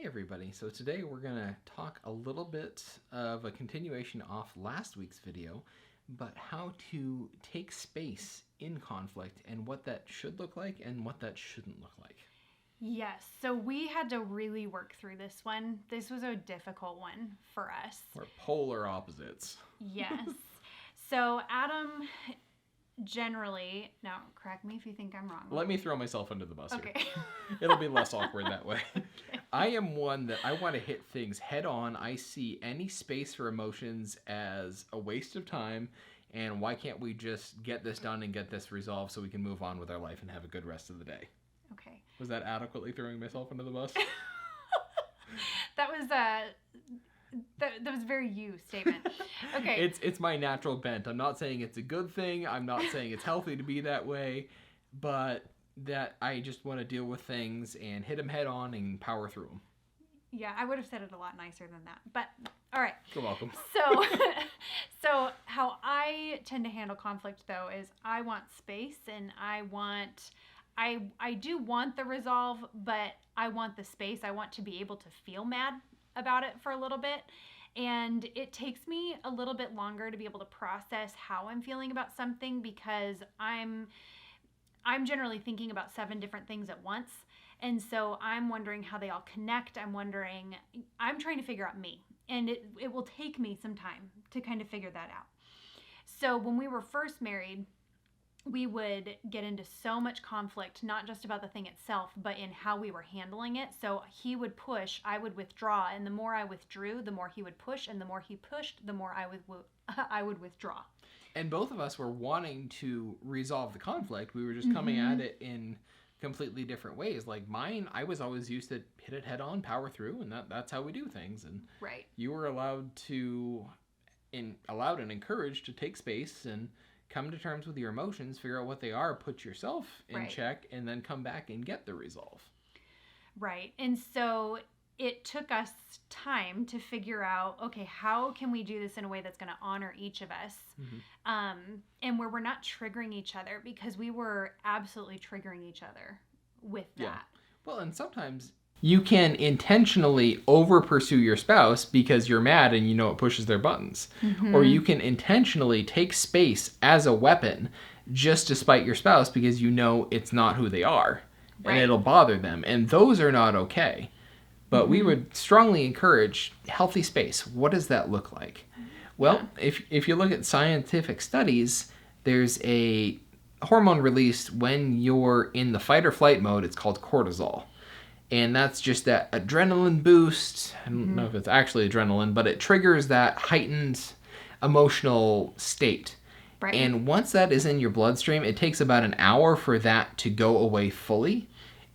everybody. So today we're going to talk a little bit of a continuation off last week's video, but how to take space in conflict and what that should look like and what that shouldn't look like. Yes, so we had to really work through this one. This was a difficult one for us. We're polar opposites. Yes. So Adam generally, now correct me if you think I'm wrong. Let me throw myself under the bus Okay. here. It'll be less awkward that way. Okay. I am one that I want to hit things head on. I see any space for emotions as a waste of time, and why can't we just get this done and get this resolved so we can move on with our life and have a good rest of the day? Okay. Was that adequately throwing myself under the bus? That was a very you statement. Okay. It's my natural bent. I'm not saying it's a good thing. I'm not saying it's healthy to be that way, but that I just want to deal with things and hit them head on and power through them. Yeah, I would have said it a lot nicer than that. But all right. You're welcome. So how I tend to handle conflict though is I want space and I do want the resolve, but I want the space. I want to be able to feel mad about it for a little bit. And it takes me a little bit longer to be able to process how I'm feeling about something because I'm generally thinking about 7 different things at once. And so I'm wondering how they all connect. I'm trying to figure out me. And it will take me some time to kind of figure that out. So when we were first married, we would get into so much conflict, not just about the thing itself, but in how we were handling it. So he would push, I would withdraw, and the more I withdrew, the more he would push, and the more he pushed, the more I would withdraw. And both of us were wanting to resolve the conflict. We were just coming at it in completely different ways. Like mine, I was always used to hit it head on, power through, and that's how we do things. And right. You were allowed and encouraged to take space and come to terms with your emotions, figure out what they are, put yourself in check, and then come back and get the resolve. Right. And so it took us time to figure out, okay, how can we do this in a way that's going to honor each of us? And where we're not triggering each other, because we were absolutely triggering each other with that. Yeah. Well, and sometimes you can intentionally over pursue your spouse because you're mad and you know it pushes their buttons. Or you can intentionally take space as a weapon just to spite your spouse because you know it's not who they are. And it'll bother them. And those are not okay. But we would strongly encourage healthy space. What does that look like? Well, if you look at scientific studies, there's a hormone released when you're in the fight or flight mode. It's called cortisol. And that's just that adrenaline boost. I don't know if it's actually adrenaline, but it triggers that heightened emotional state. Right. And once that is in your bloodstream, it takes about an hour for that to go away fully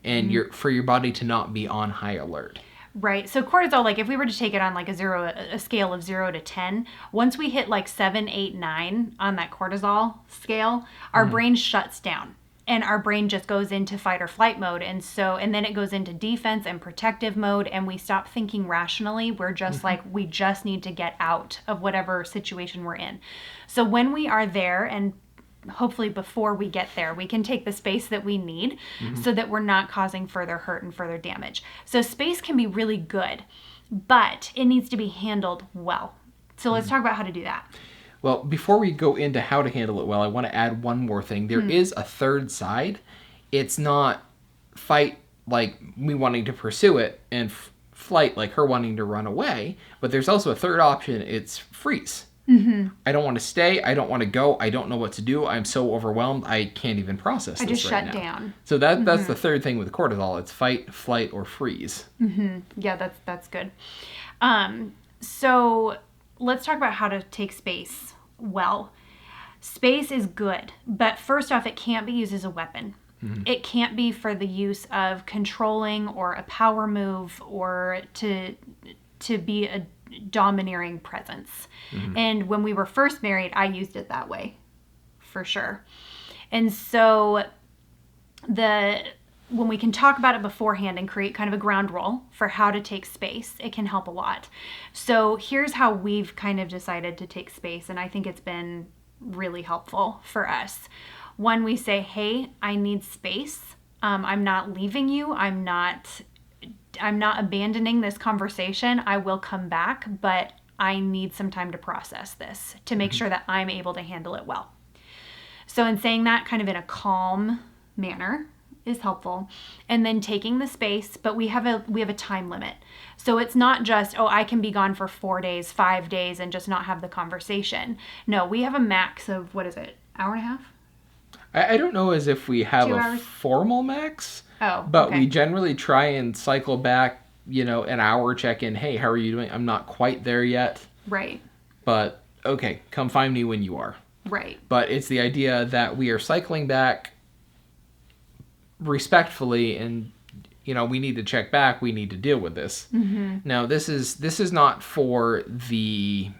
and for your body to not be on high alert. Right. So cortisol, like if we were to take it on like a scale of 0 to 10, once we hit like 7, 8, 9 on that cortisol scale, our brain shuts down. And our brain just goes into fight or flight mode. And then it goes into defense and protective mode. And we stop thinking rationally. We're just like, we just need to get out of whatever situation we're in. So when we are there, and hopefully before we get there, we can take the space that we need so that we're not causing further hurt and further damage. So space can be really good, but it needs to be handled well. So let's talk about how to do that. Well, before we go into how to handle it well, I want to add one more thing. There is a third side. It's not fight like me wanting to pursue it and flight like her wanting to run away. But there's also a third option. It's freeze. I don't want to stay. I don't want to go. I don't know what to do. I'm so overwhelmed. I can't even process this right now. I just shut down. So that's the third thing with cortisol. It's fight, flight, or freeze. Yeah, that's good. So let's talk about how to take space well. Space is good, but first off, it can't be used as a weapon. It can't be for the use of controlling or a power move or to be a domineering presence. And when we were first married, I used it that way, for sure. And so when we can talk about it beforehand and create kind of a ground rule for how to take space, it can help a lot. So here's how we've kind of decided to take space, and I think it's been really helpful for us. One, we say, hey, I need space. I'm not leaving you. I'm not not abandoning this conversation. I will come back, but I need some time to process this to make sure that I'm able to handle it well. So in saying that kind of in a calm manner is helpful. And then taking the space, but we have a time limit. So it's not just, I can be gone for 4 days, 5 days and just not have the conversation. No, we have a max of, what is it, hour and a half? I don't know as if we have 2 a hours? formal max, but okay. we generally try and cycle back, an hour check-in. Hey, how are you doing? I'm not quite there yet. Right. But, okay, come find me when you are. Right. But it's the idea that we are cycling back respectfully, and we need to check back. We need to deal with this. Now, this is not for the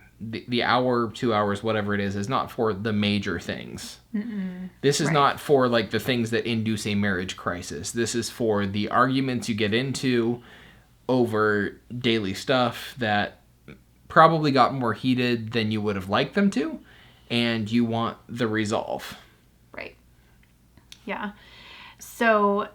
hour, 2 hours, whatever it is not for the major things. This is not for like the things that induce a marriage crisis. This is for the arguments you get into over daily stuff that probably got more heated than you would have liked them to, and you want the resolve. Right. Yeah. So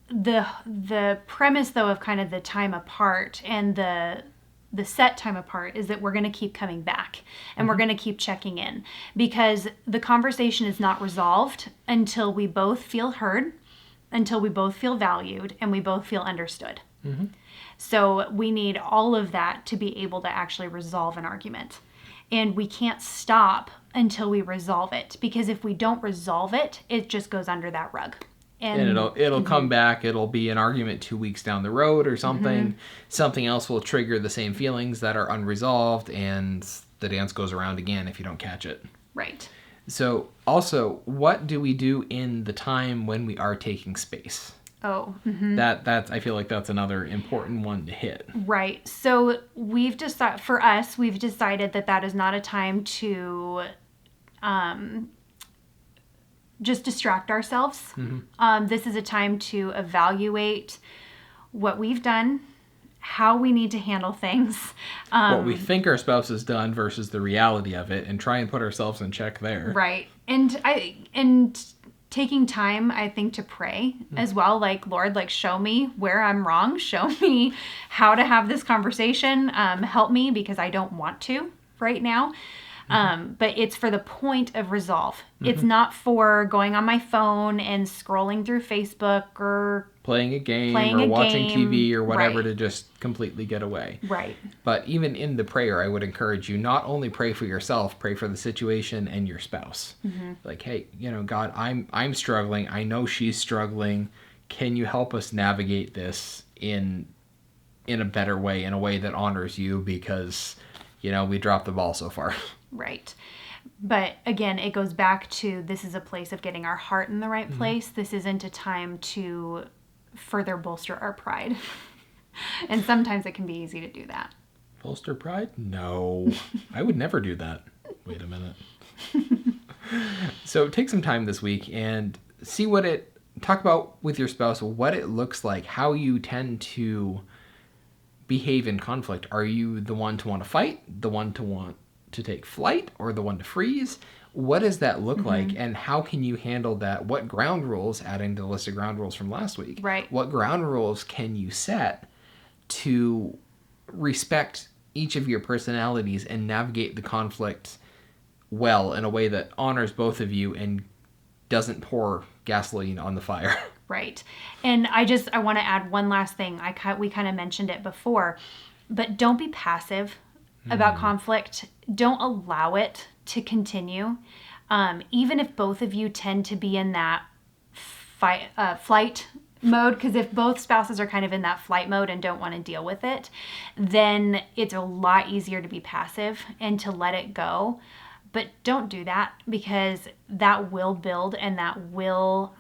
the premise though of kind of the time apart and the set time apart is that we're going to keep coming back and we're going to keep checking in, because the conversation is not resolved until we both feel heard, until we both feel valued, and we both feel understood. So we need all of that to be able to actually resolve an argument. And we can't stop until we resolve it, because if we don't resolve it, it just goes under that rug. And it'll come back. It'll be an argument 2 weeks down the road or something. Something else will trigger the same feelings that are unresolved, and the dance goes around again if you don't catch it. Right. So also, what do we do in the time when we are taking space? That's I feel like that's another important one to hit. Right. So we've decided that is not a time to just distract ourselves. This is a time to evaluate what we've done, how we need to handle things. What we think our spouse has done versus the reality of it, and try and put ourselves in check there. Right. And taking time, I think, to pray as well. Like, Lord, show me where I'm wrong. Show me how to have this conversation. Help me, because I don't want to right now. But it's for the point of resolve. It's not for going on my phone and scrolling through Facebook or playing a game or watching TV or whatever to just completely get away. Right. But even in the prayer, I would encourage you not only pray for yourself, pray for the situation and your spouse. Like, hey, God, I'm struggling. I know she's struggling. Can you help us navigate this in a better way, in a way that honors you, because we dropped the ball so far. Right. But again, it goes back to, this is a place of getting our heart in the right place. This isn't a time to further bolster our pride. And sometimes it can be easy to do that. Bolster pride? No. I would never do that. Wait a minute. So take some time this week and talk about with your spouse what it looks like, how you tend to behave in conflict. Are you the one to want to fight, the one to want to take flight, or the one to freeze? What does that look like, and how can you handle that? What ground rules, adding to the list of ground rules from last week, what ground rules can you set to respect each of your personalities and navigate the conflict well in a way that honors both of you and doesn't pour gasoline on the fire? Right. And I want to add one last thing. We kind of mentioned it before, but don't be passive about conflict. Don't allow it to continue. Even if both of you tend to be in that flight mode, because if both spouses are kind of in that flight mode and don't want to deal with it, then it's a lot easier to be passive and to let it go. But don't do that, because that will build and that will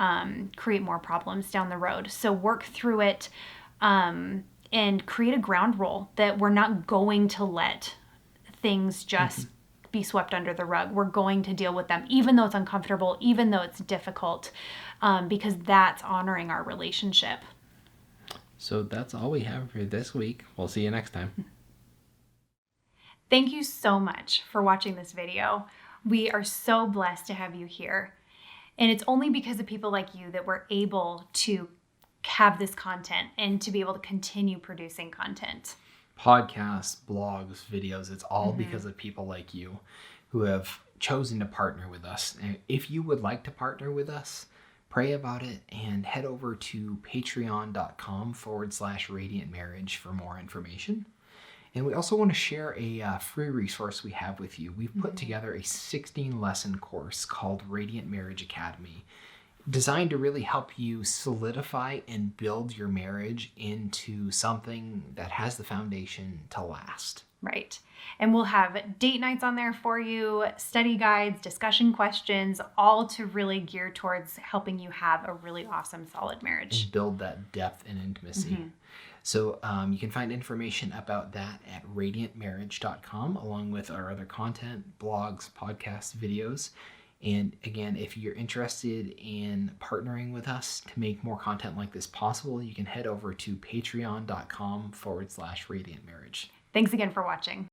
create more problems down the road. So work through it and create a ground rule that we're not going to let things just be swept under the rug. We're going to deal with them, even though it's uncomfortable, even though it's difficult, because that's honoring our relationship. So that's all we have for this week. We'll see you next time. Thank you so much for watching this video. We are so blessed to have you here. And it's only because of people like you that we're able to have this content and to be able to continue producing content. Podcasts, blogs, videos, it's all because of people like you who have chosen to partner with us. And if you would like to partner with us, pray about it and head over to patreon.com/radiant marriage for more information. And we also want to share a free resource we have with you. We've put together a 16-lesson course called Radiant Marriage Academy, designed to really help you solidify and build your marriage into something that has the foundation to last. Right. And we'll have date nights on there for you, study guides, discussion questions, all to really gear towards helping you have a really awesome, solid marriage. And build that depth and intimacy. So you can find information about that at radiantmarriage.com, along with our other content, blogs, podcasts, videos. And again, if you're interested in partnering with us to make more content like this possible, you can head over to patreon.com/radiantmarriage. Thanks again for watching.